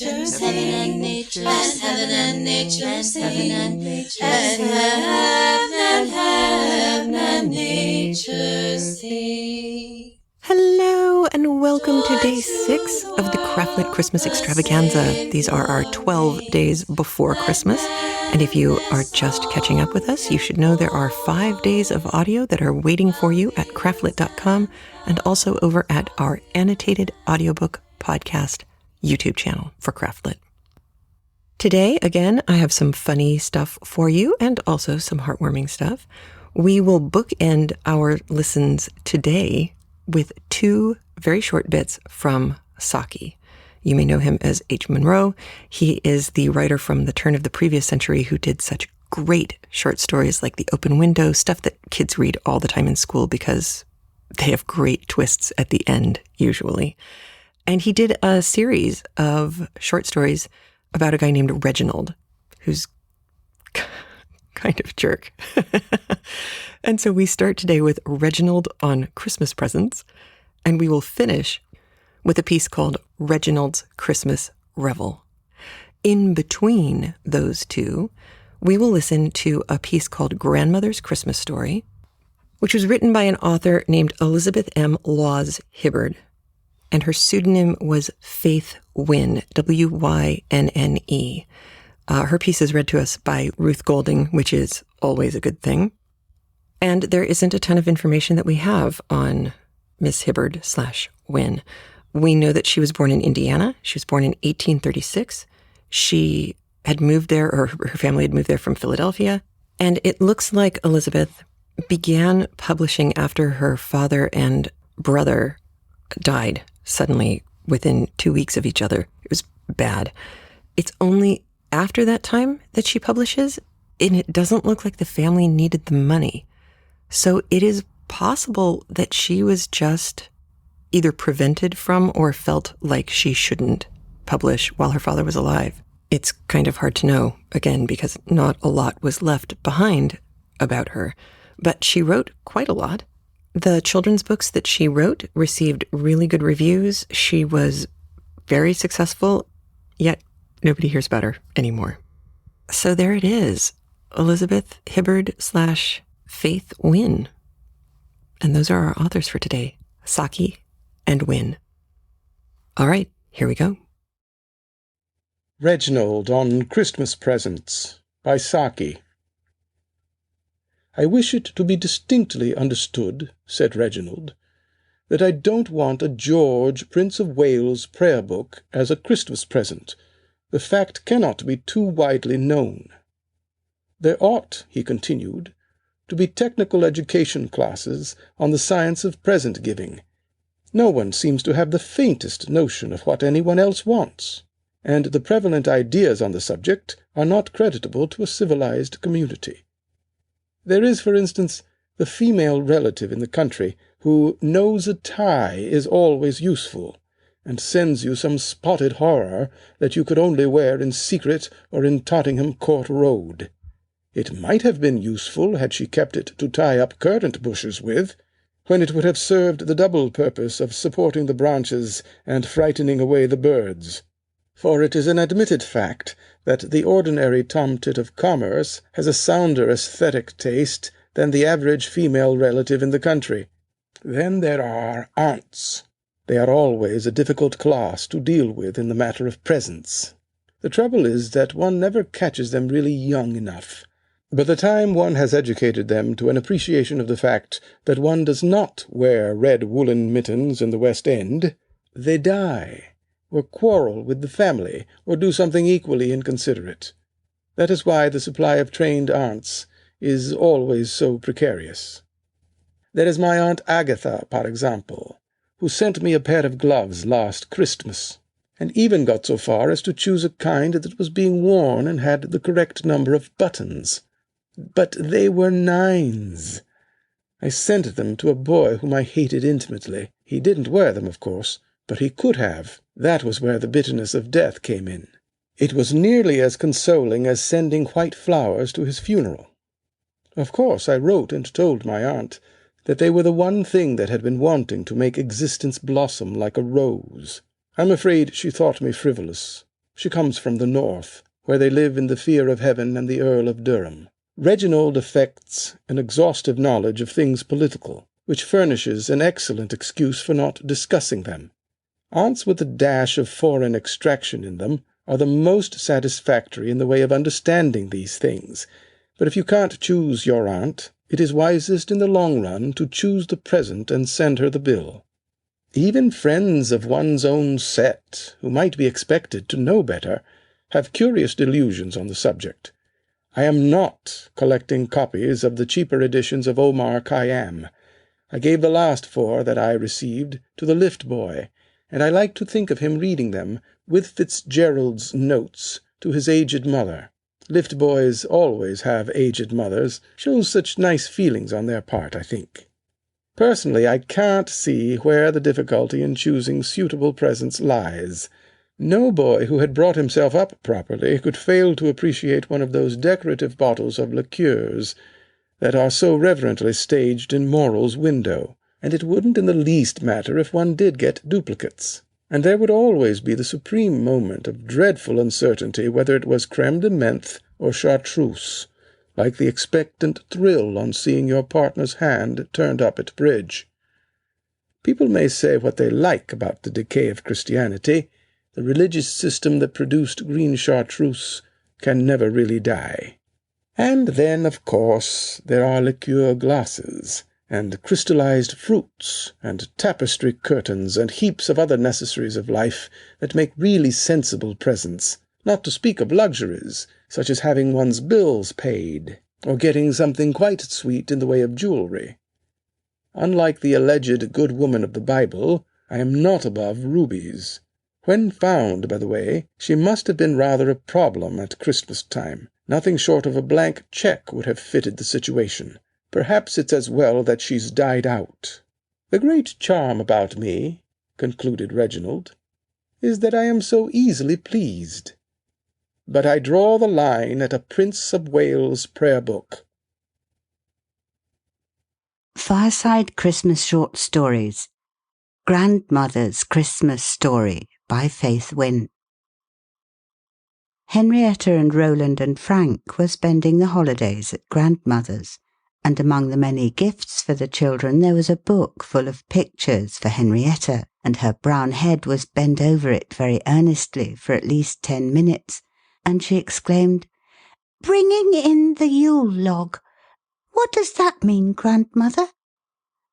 Hello and welcome to day 6 of the Craftlit Christmas Extravaganza. These are our 12 days before Christmas. And if you are just catching up with us, you should know there are 5 days of audio that are waiting for you at craftlit.com and also over at our annotated audiobook podcast YouTube channel for Craftlit. Today, again, I have some funny stuff for you and also some heartwarming stuff. We will bookend our listens today with 2 very short bits from Saki. You may know him as H. Munro. He is the writer from the turn of the previous century who did such great short stories like The Open Window, stuff that kids read all the time in school because they have great twists at the end, usually. And he did a series of short stories about a guy named Reginald, who's kind of a jerk. And so we start today with Reginald on Christmas presents, and we will finish with a piece called Reginald's Christmas Revel. In between those two, we will listen to a piece called Grandmother's Christmas Story, which was written by an author named Elizabeth M. Laws Hibbard, and her pseudonym was Faith Wynne, W-Y-N-N-E. Her piece is read to us by Ruth Golding, which is always a good thing. And there isn't a ton of information that we have on Miss Hibbard/Wynne. We know that she was born in Indiana. She was born in 1836. She had moved there, or her family had moved there from Philadelphia. And it looks like Elizabeth began publishing after her father and brother died suddenly within 2 weeks of each other. It was bad. It's only after that time that she publishes, and it doesn't look like the family needed the money. So it is possible that she was just either prevented from or felt like she shouldn't publish while her father was alive. It's kind of hard to know, again, because not a lot was left behind about her. But she wrote quite a lot. The children's books that she wrote received really good reviews. She was very successful, yet nobody hears about her anymore. So there it is, Elizabeth Hibbard/Faith Wynne. And those are our authors for today, Saki and Wynne. All right, here we go. Reginald on Christmas Presents by Saki. I wish it to be distinctly understood, said Reginald, that I don't want a George, Prince of Wales prayer book as a Christmas present. The fact cannot be too widely known. There ought, he continued, to be technical education classes on the science of present-giving. No one seems to have the faintest notion of what anyone else wants, and the prevalent ideas on the subject are not creditable to a civilized community. There is, for instance, the female relative in the country who knows a tie is always useful, and sends you some spotted horror that you could only wear in secret or in Tottenham Court Road. It might have been useful had she kept it to tie up currant bushes with, when it would have served the double purpose of supporting the branches and frightening away the birds. For it is an admitted fact that the ordinary tomtit of commerce has a sounder aesthetic taste than the average female relative in the country. Then there are aunts. They are always a difficult class to deal with in the matter of presents. The trouble is that one never catches them really young enough. By the time one has educated them to an appreciation of the fact that one does not wear red woolen mittens in the West End, they die, or quarrel with the family, or do something equally inconsiderate. That is why the supply of trained aunts is always so precarious. There is my Aunt Agatha, for example, who sent me a pair of gloves last Christmas, and even got so far as to choose a kind that was being worn and had the correct number of buttons. But they were 9s. I sent them to a boy whom I hated intimately. He didn't wear them, of course, but he could have. That was where the bitterness of death came in. It was nearly as consoling as sending white flowers to his funeral. Of course, I wrote and told my aunt that they were the one thing that had been wanting to make existence blossom like a rose. I'm afraid she thought me frivolous. She comes from the north, where they live in the fear of heaven and the Earl of Durham. Reginald affects an exhaustive knowledge of things political, which furnishes an excellent excuse for not discussing them. Aunts with a dash of foreign extraction in them are the most satisfactory in the way of understanding these things, but if you can't choose your aunt, it is wisest in the long run to choose the present and send her the bill. Even friends of one's own set, who might be expected to know better, have curious delusions on the subject. I am not collecting copies of the cheaper editions of Omar Khayyam. I gave the last 4 that I received to the lift boy, and I like to think of him reading them, with Fitzgerald's notes, to his aged mother. Lift boys always have aged mothers. Shows such nice feelings on their part, I think. Personally, I can't see where the difficulty in choosing suitable presents lies. No boy who had brought himself up properly could fail to appreciate one of those decorative bottles of liqueurs that are so reverently staged in Morrel's window, and it wouldn't in the least matter if one did get duplicates. And there would always be the supreme moment of dreadful uncertainty whether it was crème de menthe or chartreuse, like the expectant thrill on seeing your partner's hand turned up at bridge. People may say what they like about the decay of Christianity. The religious system that produced green chartreuse can never really die. And then, of course, there are liqueur glasses, and crystallized fruits, and tapestry curtains, and heaps of other necessaries of life that make really sensible presents, not to speak of luxuries, such as having one's bills paid, or getting something quite sweet in the way of jewelry. Unlike the alleged good woman of the Bible, I am not above rubies. When found, by the way, she must have been rather a problem at Christmas time. Nothing short of a blank cheque would have fitted the situation. Perhaps it's as well that she's died out. The great charm about me, concluded Reginald, is that I am so easily pleased. But I draw the line at a Prince of Wales prayer book. Fireside Christmas Short Stories. Grandmother's Christmas Story by Faith Wynne. Henrietta and Roland and Frank were spending the holidays at Grandmother's, and among the many gifts for the children there was a book full of pictures for Henrietta, and her brown head was bent over it very earnestly for at least 10 minutes, and she exclaimed, "Bringing in the Yule log. What does that mean, Grandmother?"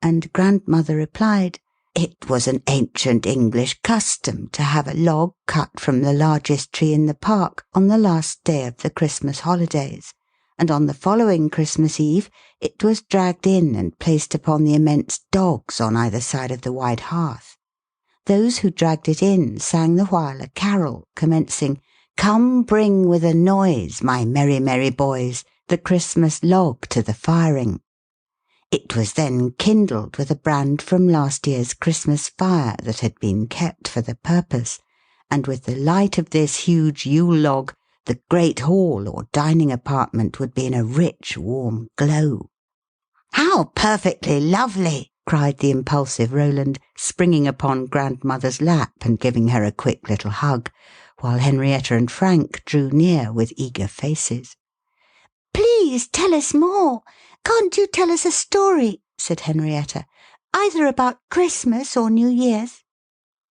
And Grandmother replied, "It was an ancient English custom to have a log cut from the largest tree in the park on the last day of the Christmas holidays, and on the following Christmas Eve it was dragged in and placed upon the immense dogs on either side of the wide hearth. Those who dragged it in sang the while a carol, commencing, 'Come bring with a noise, my merry, merry boys, the Christmas log to the firing.' It was then kindled with a brand from last year's Christmas fire that had been kept for the purpose, and with the light of this huge Yule log, the great hall or dining apartment would be in a rich, warm glow." "How perfectly lovely!" cried the impulsive Roland, springing upon Grandmother's lap and giving her a quick little hug, while Henrietta and Frank drew near with eager faces. "Please tell us more. Can't you tell us a story?" said Henrietta, "either about Christmas or New Year's?"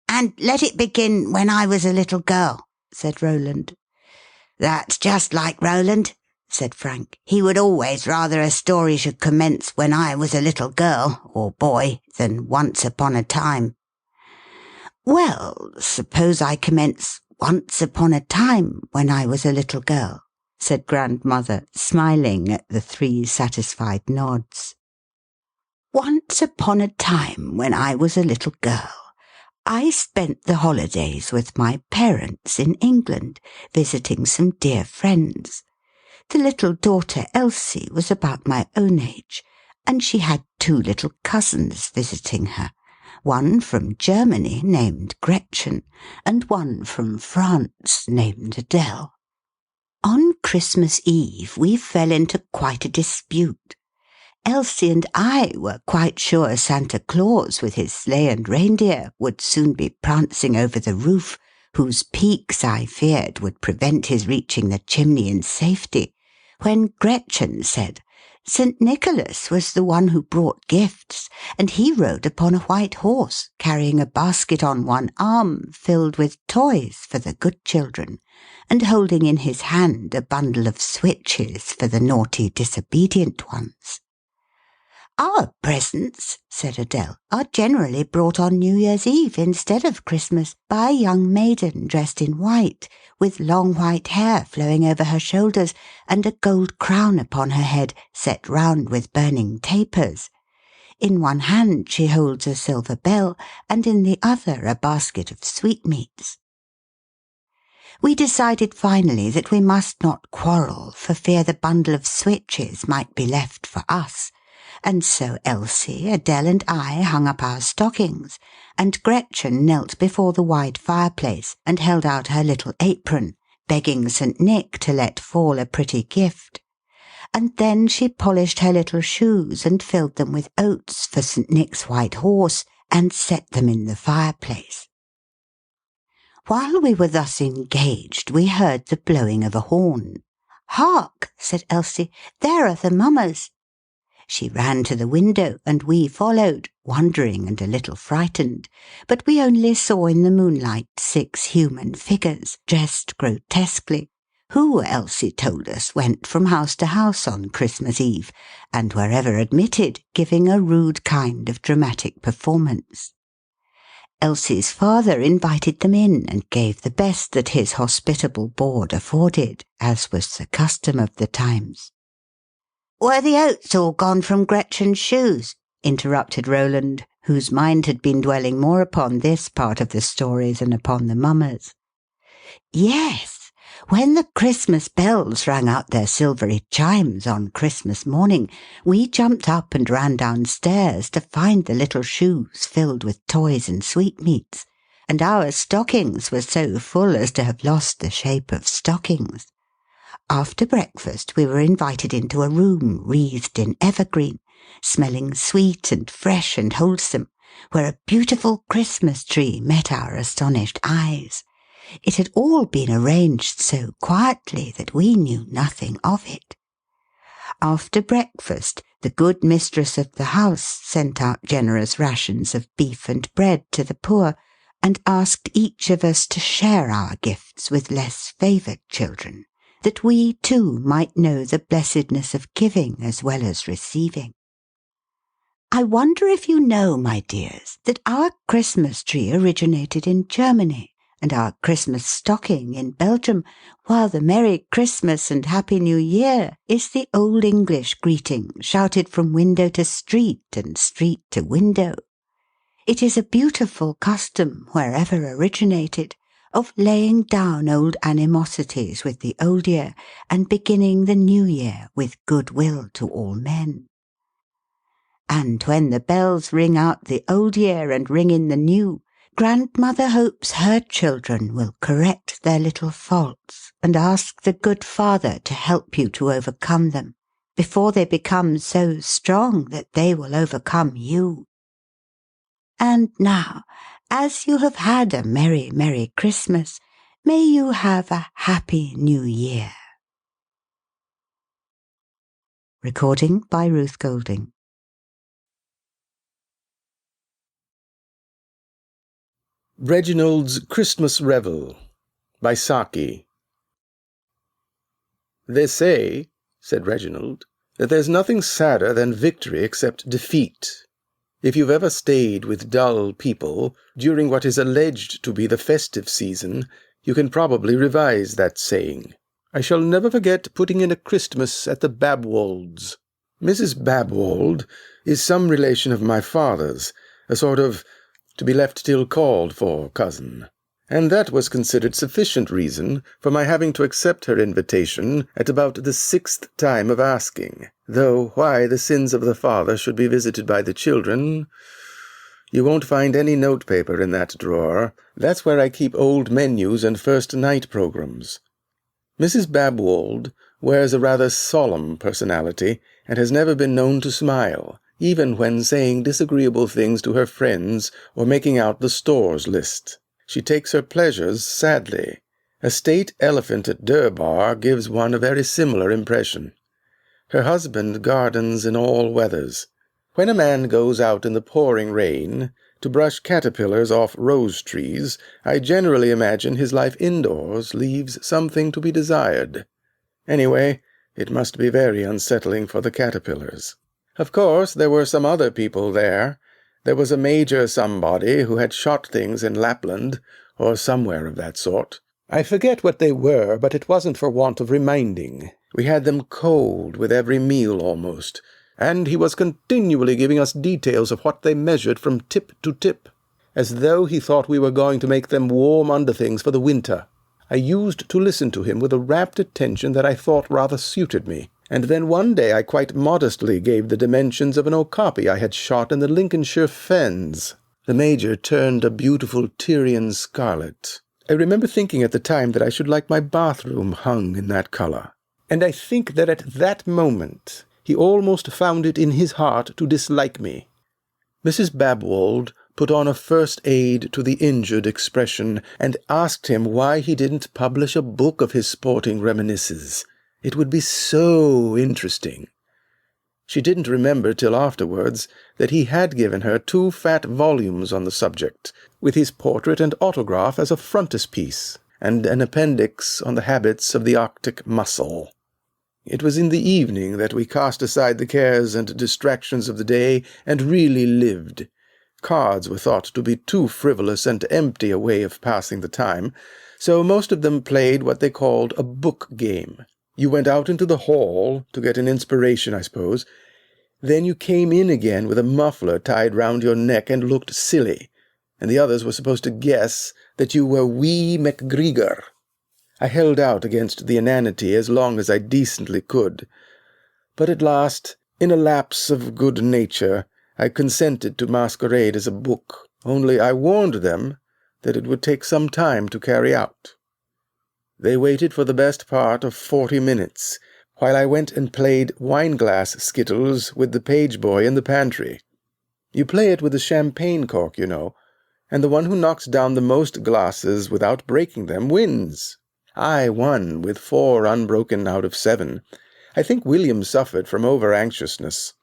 "And let it begin when I was a little girl," said Roland. "That's just like Roland," said Frank. "He would always rather a story should commence when I was a little girl, or boy, than once upon a time." "Well, suppose I commence once upon a time when I was a little girl," said Grandmother, smiling at the 3 satisfied nods. "Once upon a time when I was a little girl, I spent the holidays with my parents in England, visiting some dear friends. The little daughter Elsie was about my own age, and she had 2 little cousins visiting her, one from Germany named Gretchen, and one from France named Adele. On Christmas Eve we fell into quite a dispute. Elsie and I were quite sure Santa Claus with his sleigh and reindeer would soon be prancing over the roof, whose peaks I feared would prevent his reaching the chimney in safety, when Gretchen said, St. Nicholas was the one who brought gifts, and he rode upon a white horse, carrying a basket on one arm filled with toys for the good children, and holding in his hand a bundle of switches for the naughty, disobedient ones. Our presents, said Adele, are generally brought on New Year's Eve instead of Christmas by a young maiden dressed in white, with long white hair flowing over her shoulders and a gold crown upon her head set round with burning tapers. In one hand she holds a silver bell, and in the other a basket of sweetmeats. We decided finally that we must not quarrel for fear the bundle of switches might be left for us, and so Elsie, Adele, and I hung up our stockings, and Gretchen knelt before the wide fireplace and held out her little apron, begging St. Nick to let fall a pretty gift. And then she polished her little shoes and filled them with oats for St. Nick's white horse, and set them in the fireplace. While we were thus engaged, we heard the blowing of a horn. "Hark!" said Elsie, "there are the mummers." She ran to the window, and we followed, wondering and a little frightened, but we only saw in the moonlight 6 human figures, dressed grotesquely, who, Elsie told us, went from house to house on Christmas Eve, and wherever admitted, giving a rude kind of dramatic performance. Elsie's father invited them in, and gave the best that his hospitable board afforded, as was the custom of the times. "Were the oats all gone from Gretchen's shoes?" interrupted Roland, whose mind had been dwelling more upon this part of the story than upon the mummers. "Yes. When the Christmas bells rang out their silvery chimes on Christmas morning, we jumped up and ran downstairs to find the little shoes filled with toys and sweetmeats, and our stockings were so full as to have lost the shape of stockings. After breakfast we were invited into a room wreathed in evergreen, smelling sweet and fresh and wholesome, where a beautiful Christmas tree met our astonished eyes. It had all been arranged so quietly that we knew nothing of it. After breakfast, the good mistress of the house sent out generous rations of beef and bread to the poor, and asked each of us to share our gifts with less favoured children, that we too might know the blessedness of giving as well as receiving. I wonder if you know, my dears, that our Christmas tree originated in Germany, and our Christmas stocking in Belgium, while the Merry Christmas and Happy New Year is the old English greeting shouted from window to street and street to window. It is a beautiful custom, wherever originated, of laying down old animosities with the old year, and beginning the new year with goodwill to all men. And when the bells ring out the old year and ring in the new, Grandmother hopes her children will correct their little faults, and ask the good Father to help you to overcome them, before they become so strong that they will overcome you. And now, as you have had a merry, merry Christmas, may you have a happy New Year. Recording by Ruth Golding. Reginald's Christmas Revel by Saki. "They say," said Reginald, "that there's nothing sadder than victory except defeat. If you've ever stayed with dull people during what is alleged to be the festive season, you can probably revise that saying. I shall never forget putting in a Christmas at the Babwolds. Mrs. Babwold is some relation of my father's, a sort of to-be-left-till-called-for cousin, and that was considered sufficient reason for my having to accept her invitation at about the 6th time of asking, though why the sins of the father should be visited by the children, you won't find any notepaper in that drawer. That's where I keep old menus and first night programs. Mrs. Babwold wears a rather solemn personality, and has never been known to smile, even when saying disagreeable things to her friends or making out the stores list. She takes her pleasures sadly. A state elephant at Durbar gives one a very similar impression. Her husband gardens in all weathers. When a man goes out in the pouring rain to brush caterpillars off rose trees, I generally imagine his life indoors leaves something to be desired. Anyway, it must be very unsettling for the caterpillars. Of course, there were some other people there. There was a major somebody who had shot things in Lapland, or somewhere of that sort. I forget what they were, but it wasn't for want of reminding. We had them cold with every meal almost, and he was continually giving us details of what they measured from tip to tip, as though he thought we were going to make them warm underthings for the winter. I used to listen to him with a rapt attention that I thought rather suited me, and then one day I quite modestly gave the dimensions of an okapi I had shot in the Lincolnshire fens. The Major turned a beautiful Tyrian scarlet. I remember thinking at the time that I should like my bathroom hung in that colour, and I think that at that moment he almost found it in his heart to dislike me. Mrs. Babwold put on a first aid to the injured expression and asked him why he didn't publish a book of his sporting reminiscences. It would be so interesting. She didn't remember till afterwards that he had given her 2 fat volumes on the subject, with his portrait and autograph as a frontispiece, and an appendix on the habits of the Arctic mussel. It was in the evening that we cast aside the cares and distractions of the day and really lived. Cards were thought to be too frivolous and empty a way of passing the time, so most of them played what they called a book game. You went out into the hall to get an inspiration, I suppose. Then you came in again with a muffler tied round your neck and looked silly, and the others were supposed to guess that you were wee MacGregor. I held out against the inanity as long as I decently could, but at last, in a lapse of good nature, I consented to masquerade as a book, only I warned them that it would take some time to carry out. They waited for the best part of 40 minutes, while I went and played wine-glass skittles with the page boy in the pantry. You play it with a champagne cork, you know, and the one who knocks down the most glasses without breaking them wins. I won with 4 unbroken out of 7. I think William suffered from over-anxiousness.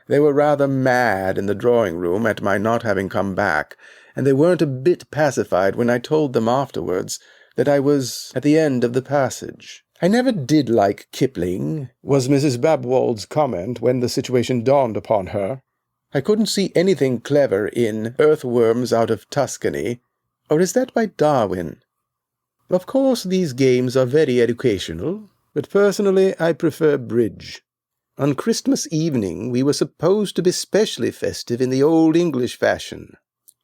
They were rather mad in the drawing-room at my not having come back, and they weren't a bit pacified when I told them afterwards that I was at the end of the passage. I never did like Kipling, was Mrs. Babwold's comment when the situation dawned upon her. I couldn't see anything clever in Earthworms Out of Tuscany, or is that by Darwin? Of course, these games are very educational, but personally I prefer bridge. On Christmas evening we were supposed to be specially festive in the old English fashion.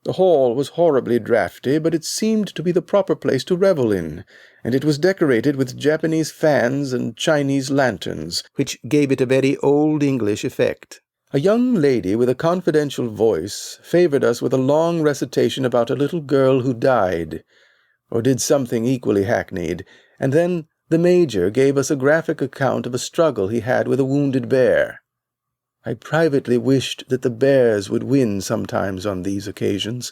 The hall was horribly draughty, but it seemed to be the proper place to revel in, and it was decorated with Japanese fans and Chinese lanterns, which gave it a very old English effect. A young lady with a confidential voice favored us with a long recitation about a little girl who died, or did something equally hackneyed, and then the Major gave us a graphic account of a struggle he had with a wounded bear. I privately wished that the bears would win sometimes on these occasions.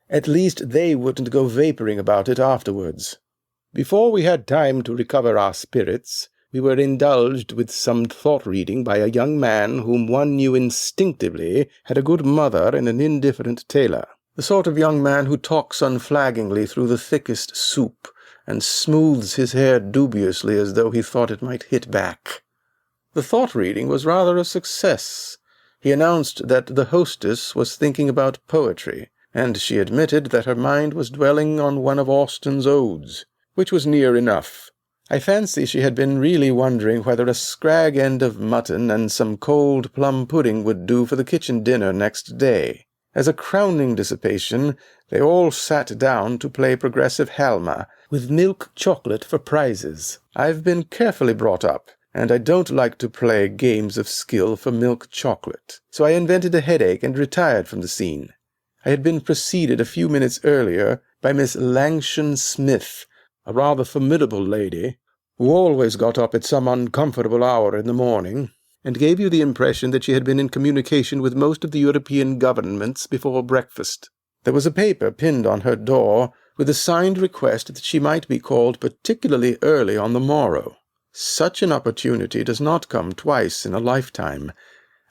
At least they wouldn't go vaporing about it afterwards. Before we had time to recover our spirits, we were indulged with some thought-reading by a young man whom one knew instinctively had a good mother and an indifferent tailor. The sort of young man who talks unflaggingly through the thickest soup and smooths his hair dubiously as though he thought it might hit back. The thought-reading was rather a success. He announced that the hostess was thinking about poetry, and she admitted that her mind was dwelling on one of Austen's odes, which was near enough. I fancy she had been really wondering whether a scrag end of mutton and some cold plum pudding would do for the kitchen dinner next day. As a crowning dissipation, they all sat down to play progressive Halma, with milk chocolate for prizes. I've been carefully brought up, and I don't like to play games of skill for milk chocolate, so I invented a headache and retired from the scene. I had been preceded a few minutes earlier by Miss Langshan Smith, a rather formidable lady, who always got up at some uncomfortable hour in the morning, and gave you the impression that she had been in communication with most of the European governments before breakfast. There was a paper pinned on her door with a signed request that she might be called particularly early on the morrow. Such an opportunity does not come twice in a lifetime.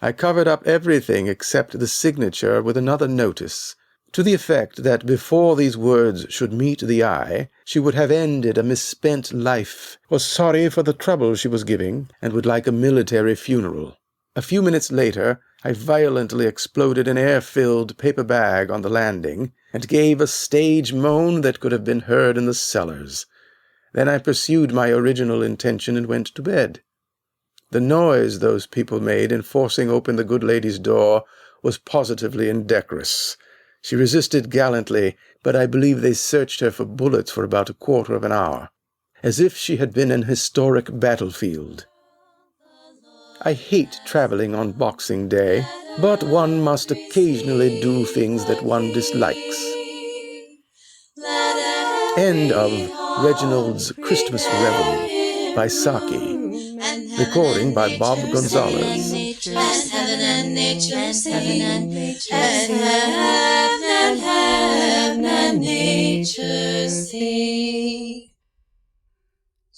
I covered up everything except the signature with another notice, to the effect that before these words should meet the eye, she would have ended a misspent life, was sorry for the trouble she was giving, and would like a military funeral. A few minutes later, I violently exploded an air-filled paper bag on the landing, and gave a stage moan that could have been heard in the cellars. Then I pursued my original intention and went to bed. The noise those people made in forcing open the good lady's door was positively indecorous. She resisted gallantly, but I believe they searched her for bullets for about a quarter of an hour, as if she had been an historic battlefield. I hate traveling on Boxing Day, but one must occasionally do things that one dislikes. End of Reginald's Christmas Revel by Saki. Recording by Bob Gonzalez. Heaven and nature sing, heaven and nature sing.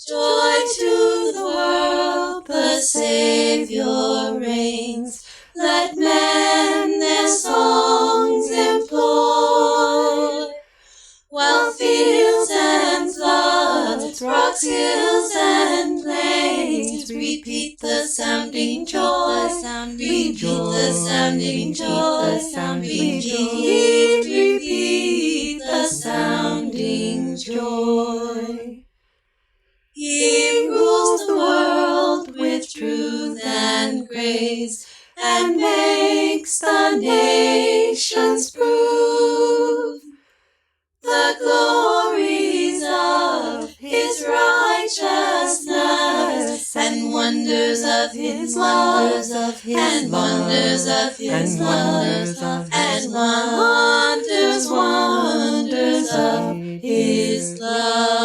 Joy to the world, the Savior reigns. Let men their songs employ, while fields and floods, rocks, hills, and plains repeat the sounding joy, repeat the sounding joy, repeat the sounding joy. He rules the world with truth and grace, and makes the nations prove the glories of his righteousness, and wonders of his love, and wonders of his love, and wonders of his love.